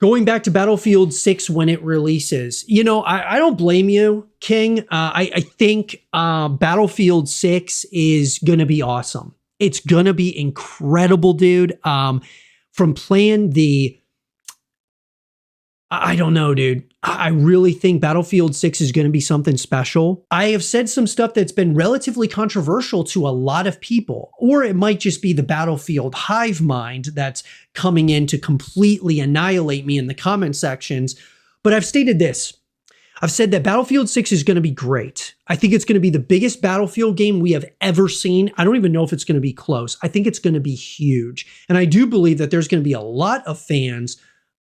Going back to Battlefield 6 when it releases, I don't blame you, King. I think Battlefield 6 is going to be awesome. It's going to be incredible, dude. From playing I don't know, dude. I really think Battlefield 6 is going to be something special. I have said some stuff that's been relatively controversial to a lot of people, or it might just be the Battlefield hive mind that's coming in to completely annihilate me in the comment sections. But I've stated this. I've said that Battlefield 6 is going to be great. I think it's going to be the biggest Battlefield game we have ever seen. I don't even know if it's going to be close. I think it's going to be huge. And I do believe that there's going to be a lot of fans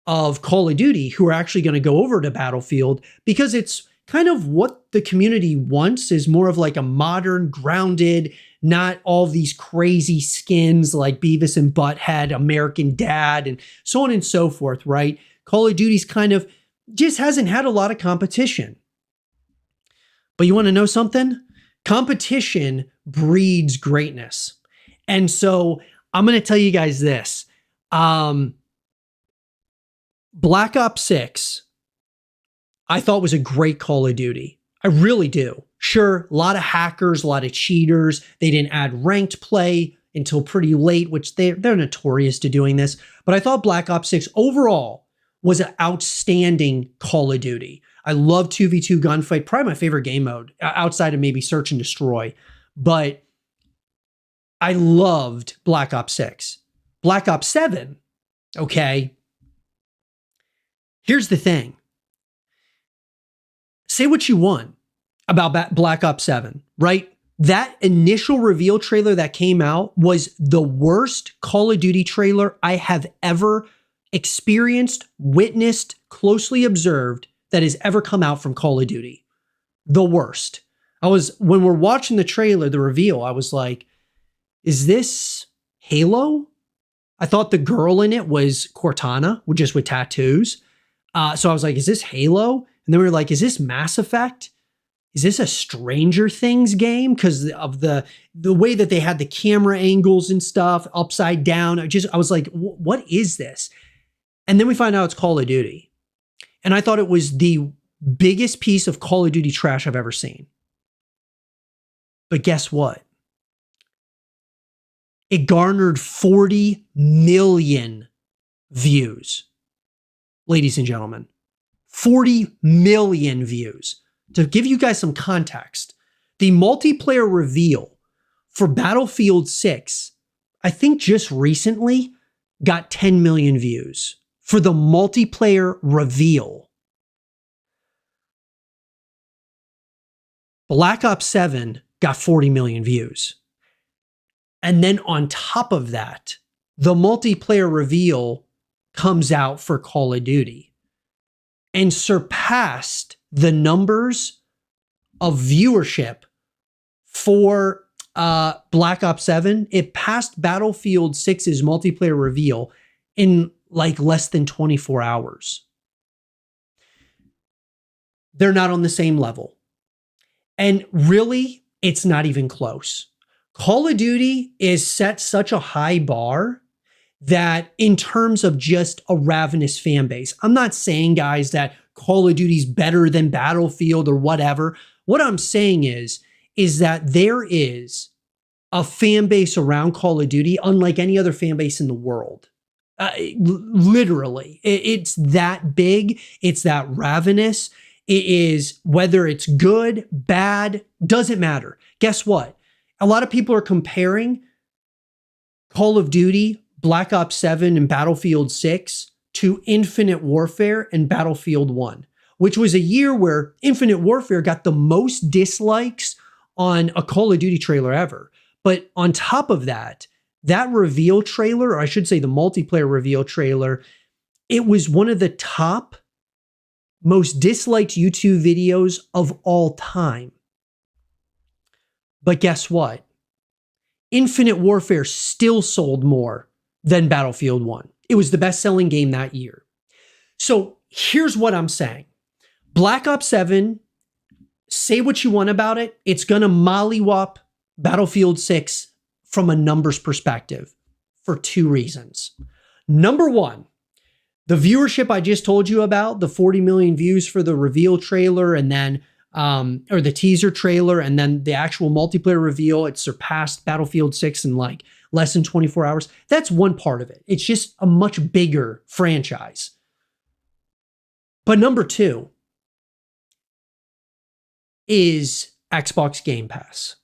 of Call of Duty who are actually going to go over to Battlefield because it's kind of what the community wants, is more of like a modern, grounded, not all these crazy skins like Beavis and Butthead, American Dad, and so on and so forth, right? Call of Duty's kind of just hasn't had a lot of competition. But you want to know something? Competition breeds greatness. And so I'm going to tell you guys this. Black Ops 6, I thought was a great Call of Duty. I really do. Sure, a lot of hackers, a lot of cheaters. They didn't add ranked play until pretty late, which they're notorious to doing this. But I thought Black Ops 6 overall was an outstanding Call of Duty. I love 2v2 gunfight, probably my favorite game mode, outside of maybe search and destroy. But I loved Black Ops 6. Black Ops 7, okay. Here's the thing. Say what you want about Black Ops 7, right? That initial reveal trailer that came out was the worst Call of Duty trailer I have ever experienced, witnessed, closely observed that has ever come out from Call of Duty. The worst. When we're watching the trailer, the reveal, I was like, is this Halo? I thought the girl in it was Cortana, just with tattoos. So I was like, is this Halo? And then we were like, is this Mass Effect? Is this a Stranger Things game? Because of the way that they had the camera angles and stuff upside down. I was like, what is this? And then we find out it's Call of Duty. And I thought it was the biggest piece of Call of Duty trash I've ever seen. But guess what? It garnered 40 million views. Ladies and gentlemen, 40 million views. To give you guys some context, the multiplayer reveal for Battlefield 6, I think just recently got 10 million views for the multiplayer reveal. Black Ops 7 got 40 million views. And then on top of that, the multiplayer reveal comes out for Call of Duty and surpassed the numbers of viewership for Black Ops 7. It passed Battlefield 6's multiplayer reveal in like less than 24 hours. They're not on the same level. And really, it's not even close. Call of Duty is set such a high bar that in terms of just a ravenous fan base, I'm not saying, guys, that Call of Duty's better than Battlefield or whatever. What I'm saying is that there is a fan base around Call of Duty unlike any other fan base in the world. Literally, it's that big. It's that ravenous. It is, whether it's good, bad, doesn't matter. Guess what? A lot of people are comparing Call of Duty, Black Ops 7, and Battlefield 6 to Infinite Warfare and Battlefield 1, which was a year where Infinite Warfare got the most dislikes on a Call of Duty trailer ever. But on top of that, that reveal trailer, or I should say the multiplayer reveal trailer, it was one of the top most disliked YouTube videos of all time. But guess what? Infinite Warfare still sold more than Battlefield 1. It was the best-selling game that year. So here's what I'm saying. Black Ops 7, say what you want about it, it's going to mollywop Battlefield 6 from a numbers perspective for two reasons. Number one, The viewership I just told you about, the 40 million views for the reveal trailer and then, or the teaser trailer and then the actual multiplayer reveal, it surpassed Battlefield 6 in like less than 24 hours. That's one part of it. It's just a much bigger franchise. But number two is Xbox Game Pass.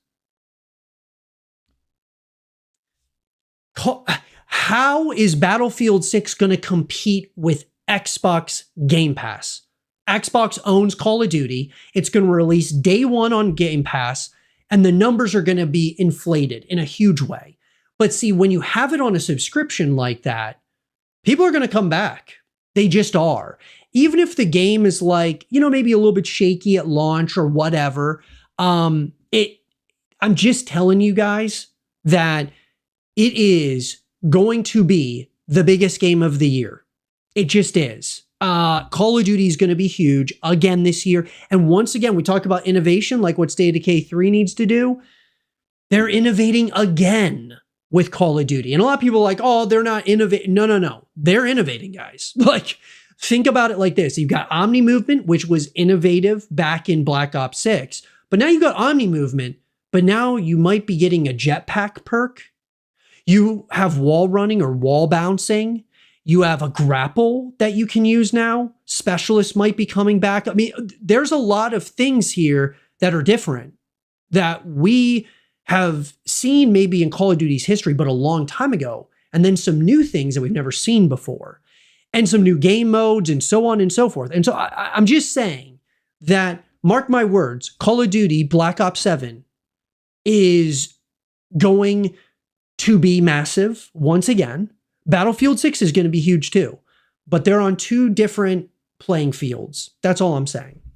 How is Battlefield 6 going to compete with Xbox Game Pass? Xbox owns Call of Duty. It's going to release day one on Game Pass, and the numbers are going to be inflated in a huge way. But see, when you have it on a subscription like that, people are going to come back. They just are. Even if the game is like, maybe a little bit shaky at launch or whatever, I'm just telling you guys that it is going to be the biggest game of the year. It just is. Call of Duty is going to be huge again this year. And once again, we talk about innovation, like what State of Decay 3 needs to do. They're innovating again with Call of Duty. And a lot of people are like, oh, they're not innovating. No. They're innovating, guys. Like, think about it like this. You've got Omni Movement, which was innovative back in Black Ops 6. But now you've got Omni Movement, but now you might be getting a jetpack perk. You have wall running or wall bouncing. You have a grapple that you can use now. Specialists might be coming back. I mean, there's a lot of things here that are different that we have seen maybe in Call of Duty's history, but a long time ago. And then some new things that we've never seen before. And some new game modes and so on and so forth. And so I'm just saying that, mark my words, Call of Duty Black Ops 7 is going to be massive once again. Battlefield 6 is going to be huge too, but they're on two different playing fields. That's all I'm saying.